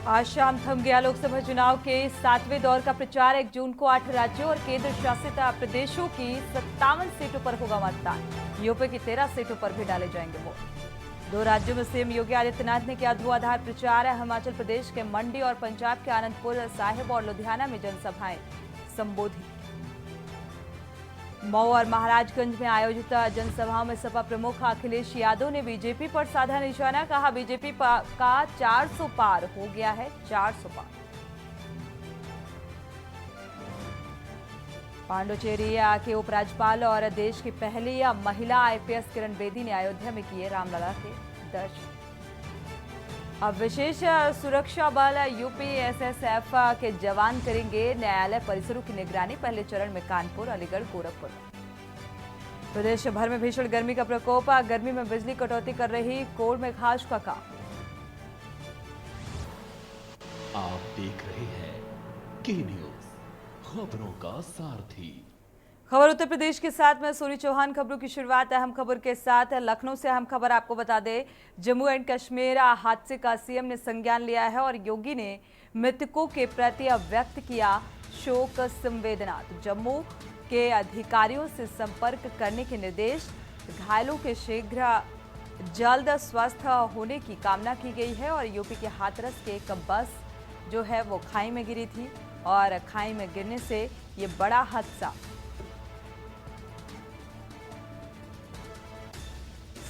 आज शाम थम गया लोकसभा चुनाव के 7वें दौर का प्रचार। 1 जून को 8 राज्यों और केंद्र शासित प्रदेशों की 57 सीटों पर होगा मतदान। यूपी की 13 सीटों पर भी डाले जाएंगे वोट। 2 राज्यों में सीएम योगी आदित्यनाथ ने किया धुआंधार प्रचार। हिमाचल प्रदेश के मंडी और पंजाब के आनंदपुर साहिब और लुधियाना में जनसभाएं संबोधित। मऊ और महाराजगंज में आयोजित जनसभाओं में सपा प्रमुख अखिलेश यादव ने बीजेपी पर साधा निशाना। कहा, बीजेपी का 400 पार हो गया है, 400 पार। पांडुचेरी के उपराज्यपाल और देश की पहली महिला आईपीएस किरण बेदी ने अयोध्या में किए रामलला के दर्शन। अब विशेष सुरक्षा बल यूपी एसएसएफ के जवान करेंगे न्यायालय परिसरों की निगरानी। पहले चरण में कानपुर, अलीगढ़, गोरखपुर। प्रदेश भर में भीषण गर्मी का प्रकोप। गर्मी में बिजली कटौती कर रही कोल में खास का काम। आप देख रहे हैं के न्यूज, खबरों का सारथी। खबर उत्तर प्रदेश के साथ मैं सोनी चौहान। खबरों की शुरुआत अहम खबर के साथ। लखनऊ से अहम खबर आपको बता दें, जम्मू एंड कश्मीर हादसे का सीएम ने संज्ञान लिया है और योगी ने मृतकों के प्रति व्यक्त किया शोक संवेदना। तो जम्मू के अधिकारियों से संपर्क करने के निर्देश। घायलों के शीघ्र जल्द स्वस्थ होने की कामना की गई है। और यूपी के हाथरस के एक बस जो है वो खाई में गिरी थी और खाई में गिरने से ये बड़ा हादसा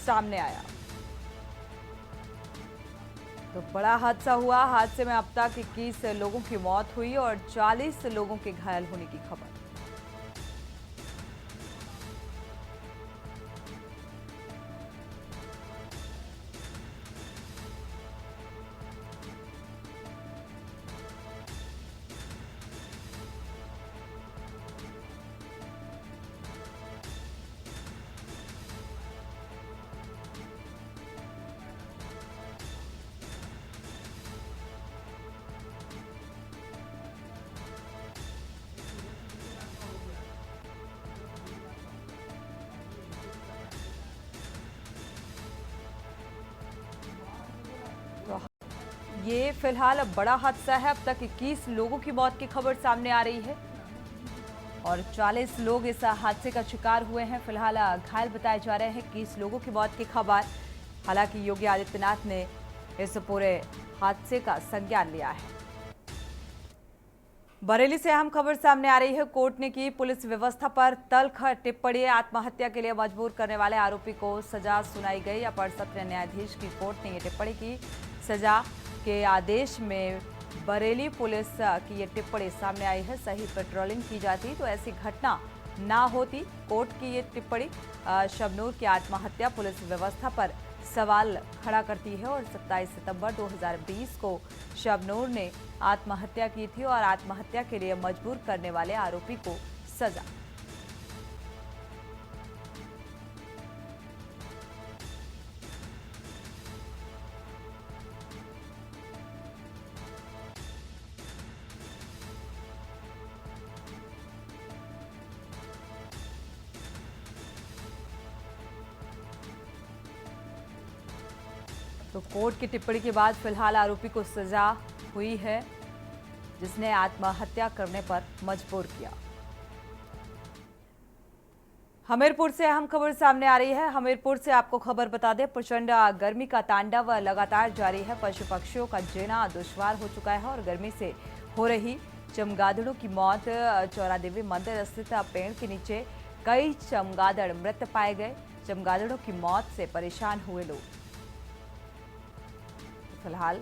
सामने आया। तो बड़ा हादसा हुआ। हादसे में अब तक 21 लोगों की मौत हुई और 40 लोगों के घायल होने की खबर। ये फिलहाल अब बड़ा हादसा है। अब तक 21 लोगों की मौत की खबर सामने आ रही है और 40 लोग इस हादसे का शिकार हुए हैं। फिलहाल घायल बताए जा रहे हैं। 21 लोगों की मौत की खबर। हालांकि योगी आदित्यनाथ ने इस पूरे हादसे का संज्ञान लिया है। बरेली से अहम खबर सामने आ रही है। कोर्ट ने की पुलिस व्यवस्था पर तल्ख टिप्पणी। आत्महत्या के लिए मजबूर करने वाले आरोपी को सजा सुनाई गई। अपर सत्र न्यायाधीश की कोर्ट ने ये टिप्पणी की। सजा के आदेश में बरेली पुलिस की ये टिप्पणी सामने आई है। सही पेट्रोलिंग की जाती तो ऐसी घटना ना होती। कोर्ट की ये टिप्पणी शबनूर की आत्महत्या पुलिस व्यवस्था पर सवाल खड़ा करती है। और 27 सितंबर 2020 को शबनूर ने आत्महत्या की थी और आत्महत्या के लिए मजबूर करने वाले आरोपी को सजा। तो कोर्ट की टिप्पणी के बाद फिलहाल आरोपी को सजा हुई है, जिसने आत्महत्या करने पर मजबूर किया। हमीरपुर से अहम खबर सामने आ रही है। हमीरपुर से आपको खबर बता दें, प्रचंड गर्मी का तांडव लगातार जारी है। पशु पक्षियों का जीना दुश्वार हो चुका है और गर्मी से हो रही चमगादड़ों की मौत। चौरा देवी मंदिर स्थित पेड़ के नीचे कई चमगादड़ मृत पाए गए। चमगादड़ों की मौत से परेशान हुए लोग। फिलहाल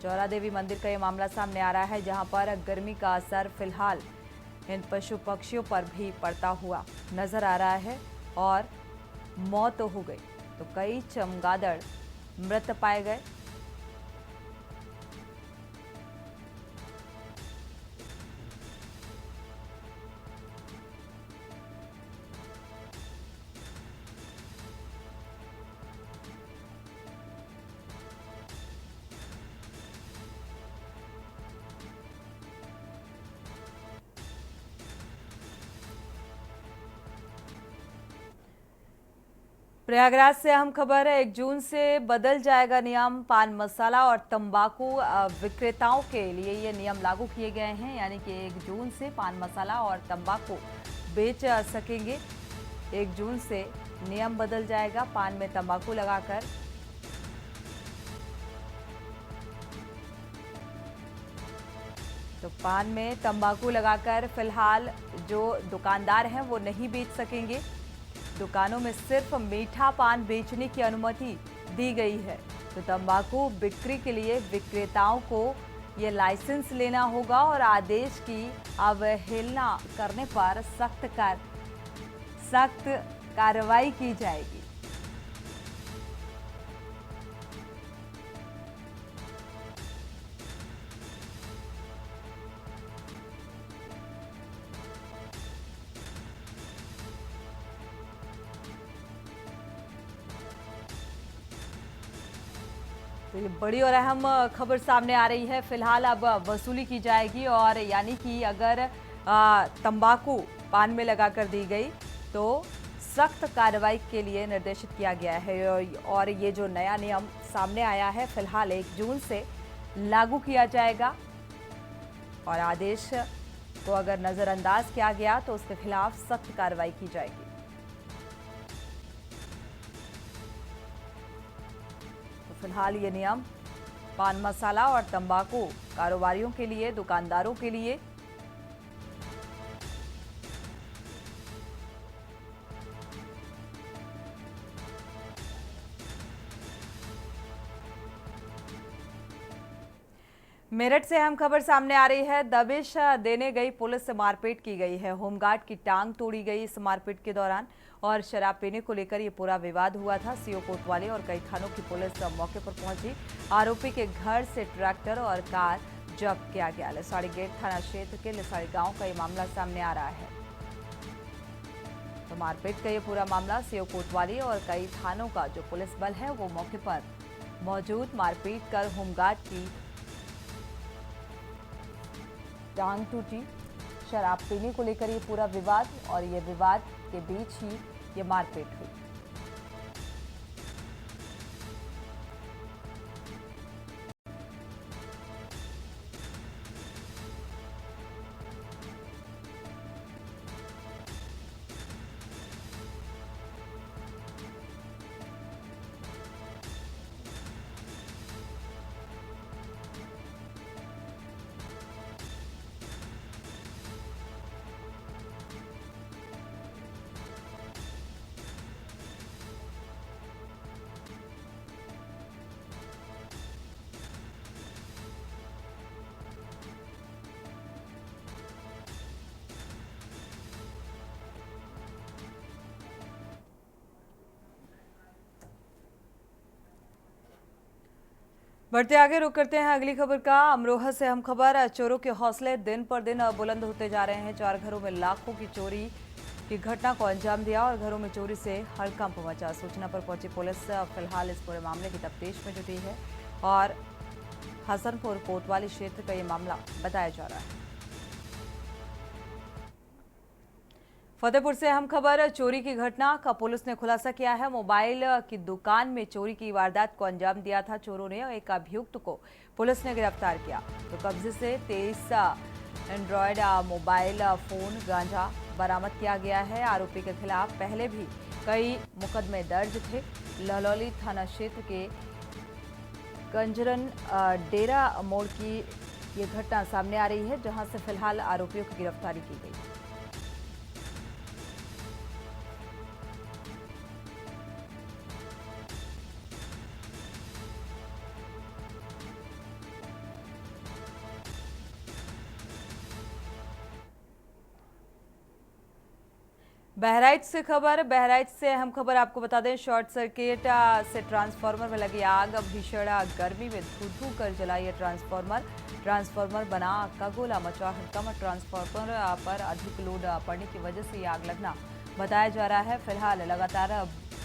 चौरा देवी मंदिर का ये मामला सामने आ रहा है, जहां पर गर्मी का असर फिलहाल इन पशु पक्षियों पर भी पड़ता हुआ नजर आ रहा है और मौत हो गई। तो कई चमगादड़ मृत पाए गए। प्रयागराज से अहम खबर है। 1 जून से बदल जाएगा नियम। पान मसाला और तंबाकू विक्रेताओं के लिए ये नियम लागू किए गए हैं, यानी कि 1 जून से पान मसाला और तंबाकू बेच सकेंगे। 1 जून से नियम बदल जाएगा। पान में तंबाकू लगाकर तो पान में तंबाकू लगाकर फिलहाल जो दुकानदार हैं वो नहीं बेच सकेंगे। दुकानों में सिर्फ मीठा पान बेचने की अनुमति दी गई है। तो तंबाकू बिक्री के लिए विक्रेताओं को ये लाइसेंस लेना होगा और आदेश की अवहेलना करने पर सख्त कार्रवाई की जाएगी। तो ये बड़ी और अहम खबर सामने आ रही है। फिलहाल अब वसूली की जाएगी और यानी कि अगर तंबाकू पान में लगाकर दी गई तो सख्त कार्रवाई के लिए निर्देशित किया गया है। और ये जो नया नियम सामने आया है फिलहाल 1 जून से लागू किया जाएगा और आदेश को अगर नजरअंदाज किया गया तो उसके खिलाफ सख्त कार्रवाई की जाएगी। फिलहाल ये नियम पान मसाला और तंबाकू कारोबारियों के लिए, दुकानदारों के लिए मेरठ से अहम खबर सामने आ रही है। दबिश देने गई पुलिस से मारपीट की गई है। होमगार्ड की टांग तोड़ी गई इस मारपीट के दौरान और शराब पीने को लेकर ये पूरा विवाद हुआ था। सीओ कोतवाली और कई थानों की पुलिस मौके पर पहुंची। आरोपी के घर से ट्रैक्टर और कार जब्त किया गया। लिसाड़ी गेट थाना क्षेत्र के लिसाड़ी गांव का ये मामला सामने आ रहा है। तो मारपीट का ये पूरा मामला सीओ कोतवाली और कई थानों का जो पुलिस बल है वो मौके पर मौजूद। मारपीट कर होमगार्ड की टांग टूटी। शराब पीने को लेकर ये पूरा विवाद और ये विवाद के बीच ही ये मारपीट हुई। बढ़ते आगे रुक करते हैं अगली खबर का। अमरोहा से हम खबर। चोरों के हौसले दिन पर दिन बुलंद होते जा रहे हैं। 4 घरों में लाखों की चोरी की घटना को अंजाम दिया और घरों में चोरी से हड़कंप मचा। सूचना पर पहुंची पुलिस फिलहाल इस पूरे मामले की तफ्तीश में जुटी है और हसनपुर कोतवाली क्षेत्र का ये मामला बताया जा रहा है। फतेहपुर से अहम खबर। चोरी की घटना का पुलिस ने खुलासा किया है। मोबाइल की दुकान में चोरी की वारदात को अंजाम दिया था चोरों ने। एक अभियुक्त को पुलिस ने गिरफ्तार किया। तो कब्जे से 23 एंड्रॉयड मोबाइल फोन, गांजा बरामद किया गया है। आरोपी के खिलाफ पहले भी कई मुकदमे दर्ज थे। लहलौली थाना क्षेत्र के गंजरन डेरा मोड़ की ये घटना सामने आ रही है, जहां से फिलहाल आरोपियों की गिरफ्तारी की गई। बहराइच से खबर। बहराइच से अहम खबर आपको बता दें। शॉर्ट सर्किट से ट्रांसफार्मर में लगी आग। भीषण गर्मी में धू कर जला ये ट्रांसफार्मर बना आग का गोला। मचा हड़कंप। ट्रांसफार्मर पर अधिक लोड पड़ने की वजह से ये आग लगना बताया जा रहा है। फिलहाल लगातार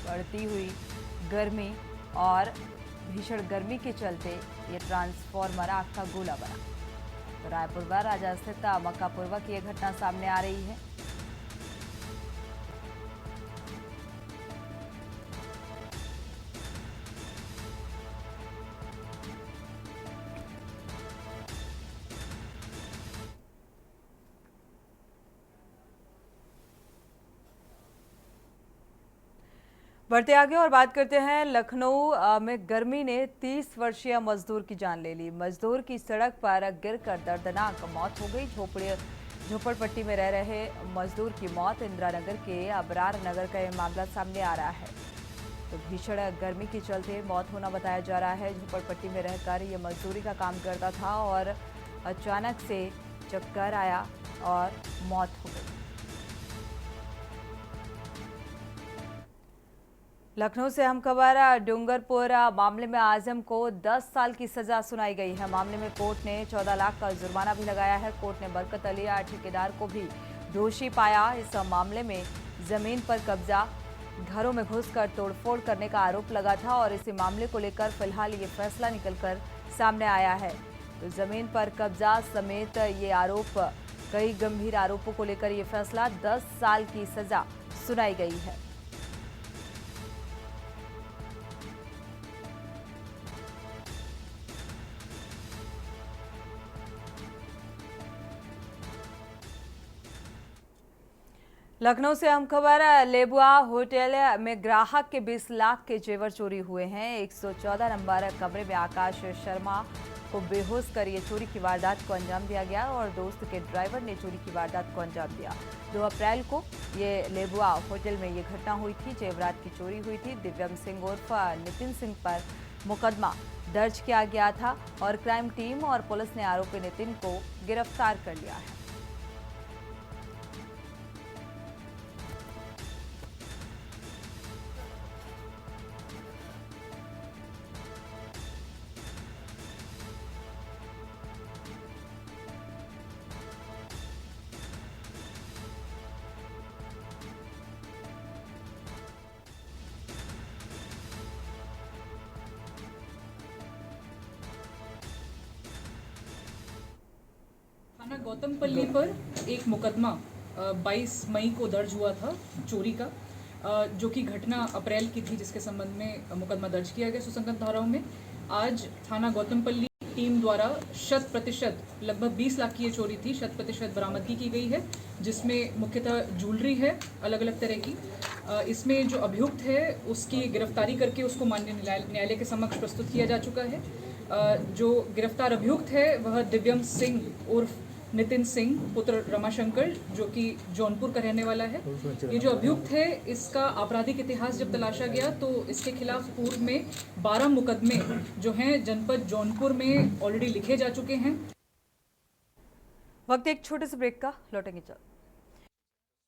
बढ़ती हुई गर्मी और भीषण गर्मी के चलते ये ट्रांसफार्मर आग का गोला बना। तो रायपुर राजा स्थित मक्कापुरवा की यह घटना सामने आ रही है। बढ़ते आगे और बात करते हैं लखनऊ में गर्मी ने 30 वर्षीय मजदूर की जान ले ली। मजदूर की सड़क पर गिरकर दर्दनाक मौत हो गई। झोपड़पट्टी में रह रहे मजदूर की मौत इंदिरा नगर के अबरार नगर का यह मामला सामने आ रहा है। तो भीषण गर्मी के चलते मौत होना बताया जा रहा है। झोपड़पट्टी में रहकर ये मजदूरी का काम करता था और अचानक से चक्कर आया और मौत हो गई। लखनऊ से हम खबर डूंगरपुर मामले में आजम को 10 साल की सजा सुनाई गई है। मामले में कोर्ट ने 14 लाख का जुर्माना भी लगाया है। कोर्ट ने बरकत अली ठेकेदार को भी दोषी पाया। इस मामले में जमीन पर कब्जा, घरों में घुसकर तोड़फोड़ करने का आरोप लगा था और इसी मामले को लेकर फिलहाल ये फैसला निकलकर सामने आया है। तो जमीन पर कब्जा समेत ये आरोप, कई गंभीर आरोपों को लेकर ये फैसला 10 साल की सजा सुनाई गई है। लखनऊ से हम खबर लेबुआ होटल में ग्राहक के 20 लाख के जेवर चोरी हुए हैं। 114 नंबर कमरे में आकाश शर्मा को बेहोश कर ये चोरी की वारदात को अंजाम दिया गया और दोस्त के ड्राइवर ने चोरी की वारदात को अंजाम दिया। 2 अप्रैल को ये लेबुआ होटल में ये घटना हुई थी। जेवरात की चोरी हुई थी। दिव्यम सिंह उर्फ नितिन सिंह पर मुकदमा दर्ज किया गया था और क्राइम टीम और पुलिस ने आरोपी नितिन को गिरफ्तार कर लिया है। थाना गौतमपल्ली पर एक मुकदमा 22 मई को दर्ज हुआ था चोरी का, जो कि घटना अप्रैल की थी, जिसके संबंध में मुकदमा दर्ज किया गया सुसंगत धाराओं में। आज थाना गौतमपल्ली टीम द्वारा 100% लगभग 20 लाख की ये चोरी थी, 100% बरामदगी की गई है, जिसमें मुख्यतः ज्वेलरी है अलग अलग तरह की। इसमें जो अभियुक्त है उसकी गिरफ्तारी करके उसको माननीय न्यायालय के समक्ष प्रस्तुत किया जा चुका है। जो गिरफ्तार अभियुक्त है वह दिव्यम सिंह उर्फ नितिन सिंह पुत्र रमाशंकर, जो कि जौनपुर का रहने वाला है। ये जो अभियुक्त है इसका आपराधिक इतिहास जब तलाशा गया तो इसके खिलाफ पूर्व में 12 मुकदमे जो हैं जनपद जौनपुर में ऑलरेडी लिखे जा चुके हैं। वक्त एक छोटे से ब्रेक का, लौटेंगे चल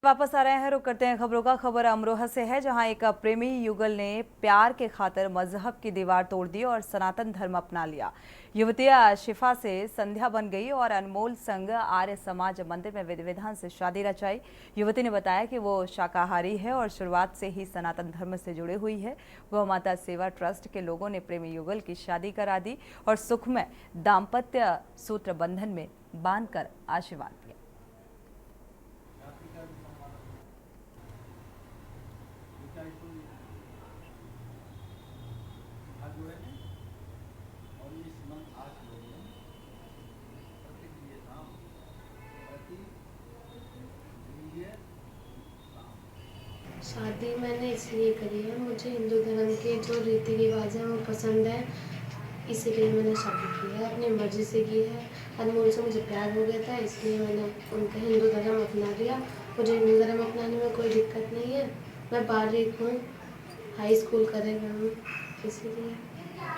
वापस आ रहे हैं। रुक करते हैं खबरों का। खबर अमरोहा से है, जहां एक प्रेमी युगल ने प्यार के खातिर मजहब की दीवार तोड़ दी और सनातन धर्म अपना लिया। युवती शिफा से संध्या बन गई और अनमोल संग आर्य समाज मंदिर में विधि विधान से शादी रचाई। युवती ने बताया कि वो शाकाहारी है और शुरुआत से ही सनातन धर्म से जुड़ी हुई है। गौ माता सेवा ट्रस्ट के लोगों ने प्रेमी युगल की शादी करा दी और सुखमय दाम्पत्य सूत्र बंधन में बांधकर आशीर्वाद दिया। शादी मैंने इसलिए करी है, मुझे हिंदू धर्म के जो रीति रिवाज हैं वो पसंद है, इसीलिए मैंने शादी की है। अपनी मर्जी से की है। अनमोल से मुझे प्यार हो गया था, इसलिए मैंने उनका हिंदू धर्म अपना लिया। मुझे हिंदू धर्म अपनाने में कोई दिक्कत नहीं है। मैं बालिग हूँ, हाई स्कूल करे हुए हूँ, इसीलिए।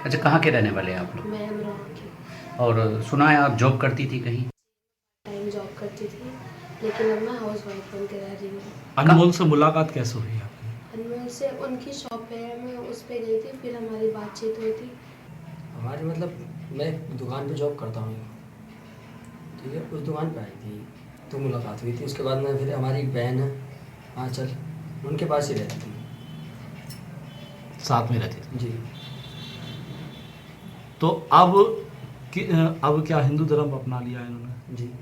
अच्छा, कहाँ के रहने वाले हैं आप लोग? मैं अमरोहा की। और सुना है आप जॉब करती थी कहीं? टाइम जॉब करती थी, लेकिन अब मैं हाउस वाइफ बन के रह रही हूँ। अनमोल से मुलाकात कैसे हुई आपकी? अनमोल से उनकी शॉप पे है, मैं उस पे गई थी, फिर हमारी बातचीत हुई थी। हमारी मतलब मैं दुकान पे जॉब करता हूँ, ठीक है, उस दुकान पे आई थी तो मुलाकात हुई थी। उसके बाद में फिर हमारी एक बहन है आंचल, उनके पास ही रहती थी, साथ में रहती थी जी। तो अब क्या हिंदू धर्म अपना लिया है इन्होंने? जी।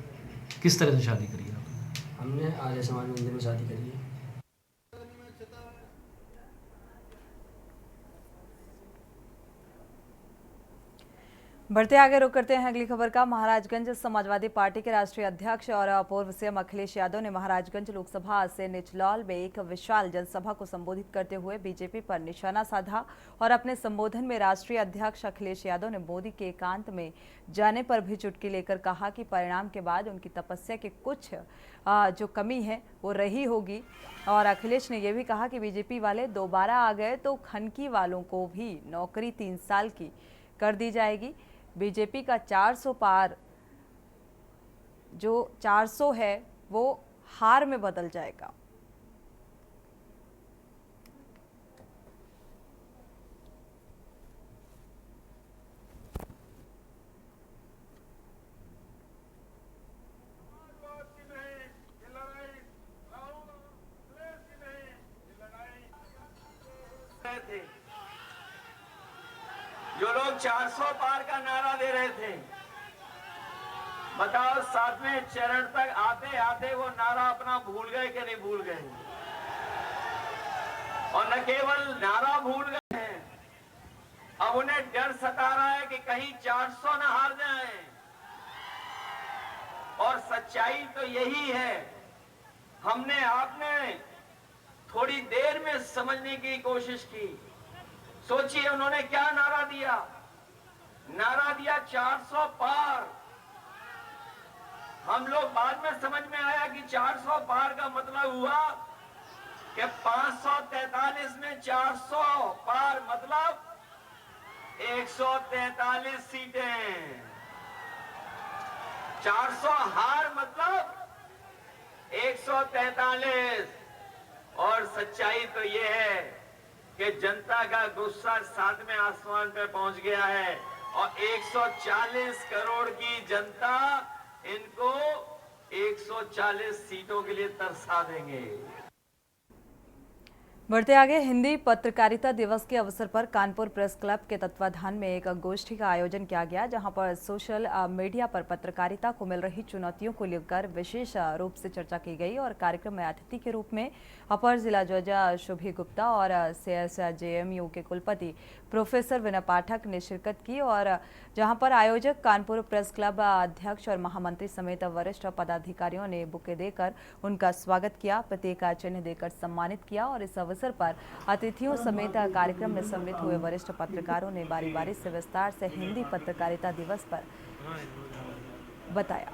किस तरह से शादी करी है आपने? हमने आर्य समाज मंदिर में शादी करी है। बढ़ते आगे रुक करते हैं अगली खबर का। महाराजगंज समाजवादी पार्टी के राष्ट्रीय अध्यक्ष और पूर्व सीएम अखिलेश यादव ने महाराजगंज लोकसभा से निचलौल में एक विशाल जनसभा को संबोधित करते हुए बीजेपी पर निशाना साधा और अपने संबोधन में राष्ट्रीय अध्यक्ष अखिलेश यादव ने मोदी के एकांत में जाने पर भी चुटकी लेकर कहा कि परिणाम के बाद उनकी तपस्या की कुछ जो कमी है वो रही होगी। और अखिलेश ने यह भी कहा कि बीजेपी वाले दोबारा आ गए तो खनकी वालों को भी नौकरी 3 साल की कर दी जाएगी। बीजेपी का 400 पार जो 400 है वो हार में बदल जाएगा। जो लोग 400 पार का नारा दे रहे थे, बताओ 7वें चरण तक आते आते वो नारा अपना भूल गए कि नहीं भूल गए? और न केवल नारा भूल गए हैं, अब उन्हें डर सता रहा है कि कहीं 400 न हार जाएं। और सच्चाई तो यही है, हमने आपने थोड़ी देर में समझने की कोशिश की। सोचिए उन्होंने क्या नारा दिया? नारा दिया 400 पार। हम लोग बाद में समझ में आया कि 400 पार का मतलब हुआ कि 543 में 400 पार मतलब 143 सीटें। 400 हार मतलब 143। और सच्चाई तो ये है कि जनता का गुस्सा 7वें आसमान पे पहुंच गया है और 140 करोड़ की जनता इनको 140 सीटों के लिए तरसा देंगे। बढ़ते आगे, हिंदी पत्रकारिता दिवस के अवसर पर कानपुर प्रेस क्लब के तत्वाधान में एक गोष्ठी का आयोजन किया गया, जहां पर सोशल मीडिया पर पत्रकारिता को मिल रही चुनौतियों को लेकर विशेष रूप से चर्चा की गई। और कार्यक्रम में अतिथि के रूप में अपर जिला जज शुभी गुप्ता और CSJMU के कुलपति प्रोफेसर विनय पाठक ने शिरकत की। और जहां पर आयोजक कानपुर प्रेस क्लब अध्यक्ष और महामंत्री समेत वरिष्ठ पदाधिकारियों ने बुके देकर उनका स्वागत किया, प्रतीक चिन्ह देकर सम्मानित किया। और इस अवसर पर अतिथियों समेत कार्यक्रम में सम्मिलित हुए वरिष्ठ पत्रकारों ने बारी बारी से विस्तार से हिंदी पत्रकारिता दिवस पर बताया।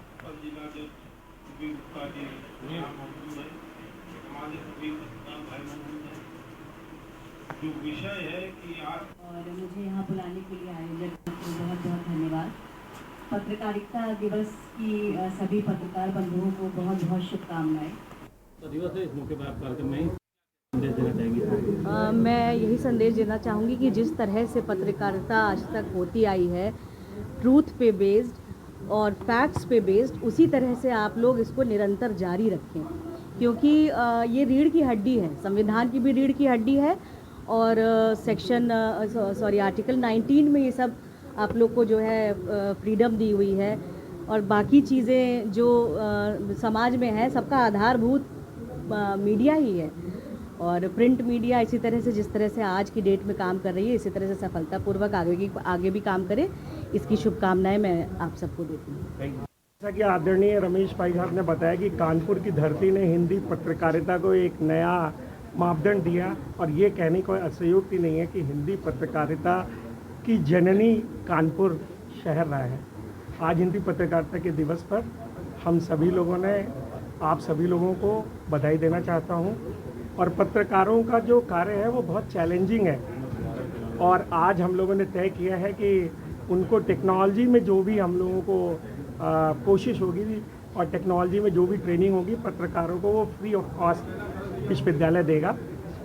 जो विषय है कि और मुझे यहाँ बुलाने के लिए आयोजक को बहुत बहुत धन्यवाद। पत्रकारिता दिवस की सभी पत्रकार बंधुओं को बहुत बहुत शुभकामनाएं। दिवस है, इस मौके पर आप कार्यक्रम में संदेश देना चाहेंगे? मैं यही संदेश देना चाहूँगी कि जिस तरह से पत्रकारिता आज तक होती आई है, ट्रूथ पे बेस्ड और फैक्ट्स पे बेस्ड, उसी तरह से आप लोग इसको निरंतर जारी रखें, क्योंकि ये रीढ़ की हड्डी है, संविधान की भी रीढ़ की हड्डी है। और आर्टिकल 19 में ये सब आप लोग को जो है फ्रीडम दी हुई है। और बाकी चीज़ें जो समाज में है, सबका आधारभूत मीडिया ही है। और प्रिंट मीडिया इसी तरह से, जिस तरह से आज की डेट में काम कर रही है, इसी तरह से सफलतापूर्वक आगे भी काम करे, इसकी शुभकामनाएं मैं आप सबको देती हूँ। जैसा कि आदरणीय रमेश भाई साहब ने बताया कि कानपुर की धरती ने हिंदी पत्रकारिता को एक नया मापदंड दिया, और ये कहने कोई अतिशयोक्ति नहीं है कि हिंदी पत्रकारिता की जननी कानपुर शहर रहा है। आज हिंदी पत्रकारिता के दिवस पर हम सभी लोगों ने, आप सभी लोगों को बधाई देना चाहता हूँ। और पत्रकारों का जो कार्य है वो बहुत चैलेंजिंग है, और आज हम लोगों ने तय किया है कि उनको टेक्नोलॉजी में जो भी हम लोगों को कोशिश होगी और टेक्नोलॉजी में जो भी ट्रेनिंग होगी पत्रकारों को, वो फ्री ऑफ कॉस्ट विश्वविद्यालय देगा।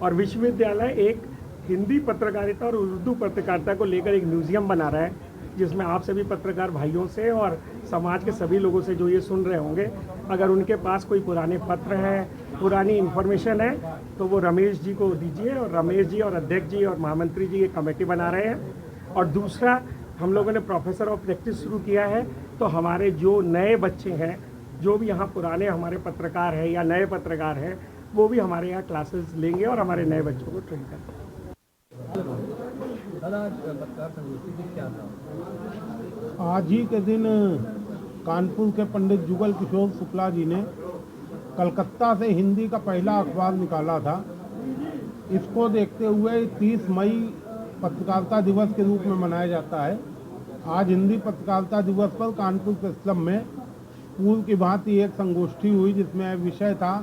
और विश्वविद्यालय एक हिंदी पत्रकारिता और उर्दू पत्रकारिता को लेकर एक म्यूज़ियम बना रहा है, जिसमें आप सभी पत्रकार भाइयों से और समाज के सभी लोगों से जो ये सुन रहे होंगे, अगर उनके पास कोई पुराने पत्र हैं, पुरानी इन्फॉर्मेशन है, तो वो रमेश जी को दीजिए। और रमेश जी और अध्यक्ष जी और महामंत्री जी ये कमेटी बना रहे हैं। और दूसरा, हम लोगों ने प्रोफेसर ऑफ प्रैक्टिस शुरू किया है, तो हमारे जो नए बच्चे हैं, जो भी यहाँ पुराने हमारे पत्रकार हैं या नए पत्रकार हैं, वो भी हमारे यहाँ क्लासेस लेंगे और हमारे नए बच्चों को ट्रेन करेंगे। आज ही के दिन कानपुर के पंडित जुगल किशोर शुक्ला जी ने कलकत्ता से हिंदी का पहला अखबार निकाला था। इसको देखते हुए 30 मई पत्रकारिता दिवस के रूप में मनाया जाता है। आज हिंदी पत्रकारिता दिवस पर कानपुर प्रेस क्लब में पूर्व की भांति एक संगोष्ठी हुई, जिसमें विषय था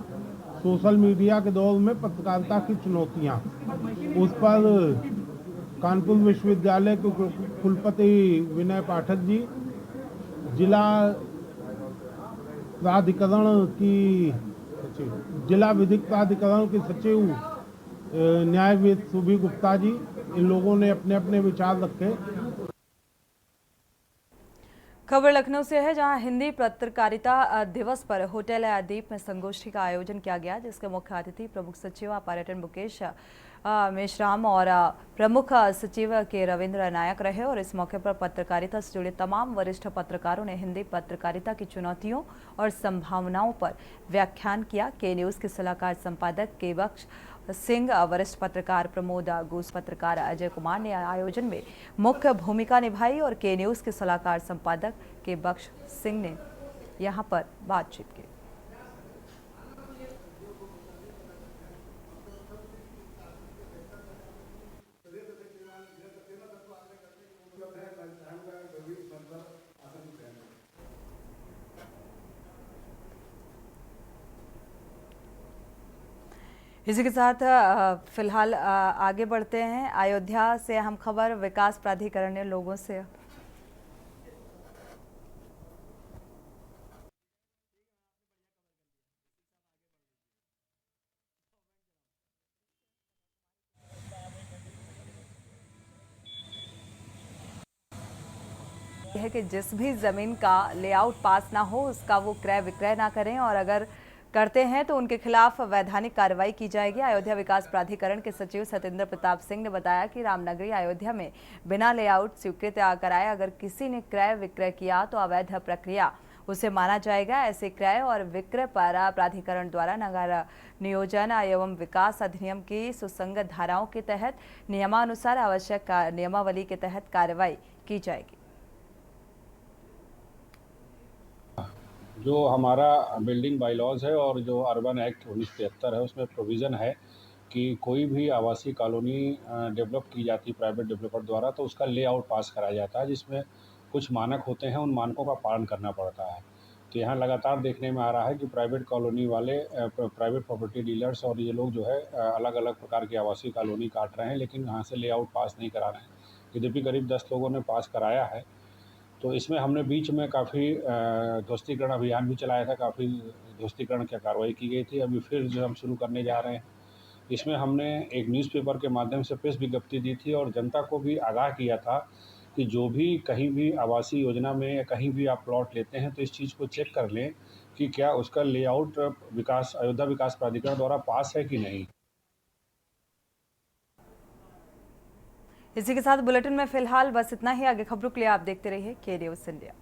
सोशल मीडिया के दौर में पत्रकारिता की चुनौतियां। उस पर कानपुर विश्वविद्यालय के कुलपति विनय पाठक जी, जिला विधिक प्राधिकरण की सचिव न्यायविद सुभी गुप्ता जी, इन लोगों ने अपने अपने विचार रखे। खबर लखनऊ से है, जहां हिंदी पत्रकारिता दिवस पर होटल दीप में संगोष्ठी का आयोजन किया गया, जिसके मुख्य अतिथि प्रमुख सचिव पर्यटन मुकेश मेश्राम और प्रमुख सचिव के रविंद्र नायक रहे। और इस मौके पर पत्रकारिता से जुड़े तमाम वरिष्ठ पत्रकारों ने हिंदी पत्रकारिता की चुनौतियों और संभावनाओं पर व्याख्यान किया। के न्यूज़ के सलाहकार संपादक के बख्श सिंह, वरिष्ठ पत्रकार प्रमोद घोष, पत्रकार अजय कुमार ने आयोजन में मुख्य भूमिका निभाई और के न्यूज़ के सलाहकार संपादक के बख्श सिंह ने यहां पर बातचीत की। इसी के साथ फिलहाल आगे बढ़ते हैं। अयोध्या से हम खबर विकास प्राधिकरण ने लोगों से है कि जिस भी जमीन का लेआउट पास ना हो उसका वो क्रय विक्रय ना करें, और अगर करते हैं तो उनके खिलाफ वैधानिक कार्रवाई की जाएगी। अयोध्या विकास प्राधिकरण के सचिव सत्येंद्र प्रताप सिंह ने बताया कि रामनगरी अयोध्या में बिना लेआउट स्वीकृत कराए अगर किसी ने क्रय विक्रय किया तो अवैध प्रक्रिया उसे माना जाएगा। ऐसे क्रय और विक्रय पर प्राधिकरण द्वारा नगर नियोजन एवं विकास अधिनियम की सुसंगत धाराओं के तहत नियमानुसार आवश्यक नियमावली के तहत कार्रवाई की जाएगी। जो हमारा बिल्डिंग बायलॉज है और जो अर्बन एक्ट 1973 है, उसमें प्रोविज़न है कि कोई भी आवासीय कॉलोनी डेवलप की जाती है प्राइवेट डेवलपर द्वारा, तो उसका लेआउट पास कराया जाता है, जिसमें कुछ मानक होते हैं, उन मानकों का पालन करना पड़ता है। तो यहाँ लगातार देखने में आ रहा है कि प्राइवेट कॉलोनी वाले, प्राइवेट प्रॉपर्टी डीलर्स और ये लोग जो है अलग अलग प्रकार की आवासीय कॉलोनी काट रहे हैं, लेकिन यहाँ से लेआउट पास नहीं करा रहे हैं। यद्यपि करीब 10 लोगों ने पास कराया है। तो इसमें हमने बीच में काफ़ी ध्वस्तीकरण अभियान भी चलाया था, काफ़ी ध्वस्तीकरण की कार्रवाई की गई थी। अभी फिर जो हम शुरू करने जा रहे हैं, इसमें हमने एक न्यूज़पेपर के माध्यम से प्रेस विज्ञप्ति दी थी और जनता को भी आगाह किया था कि जो भी कहीं भी आवासीय योजना में या कहीं भी आप प्लॉट लेते हैं तो इस चीज़ को चेक कर लें कि क्या उसका लेआउट अयोध्या विकास प्राधिकरण द्वारा पास है कि नहीं। इसी के साथ बुलेटिन में फिलहाल बस इतना ही। आगे खबरों के लिए आप देखते रहिए के न्यूज़ इंडिया।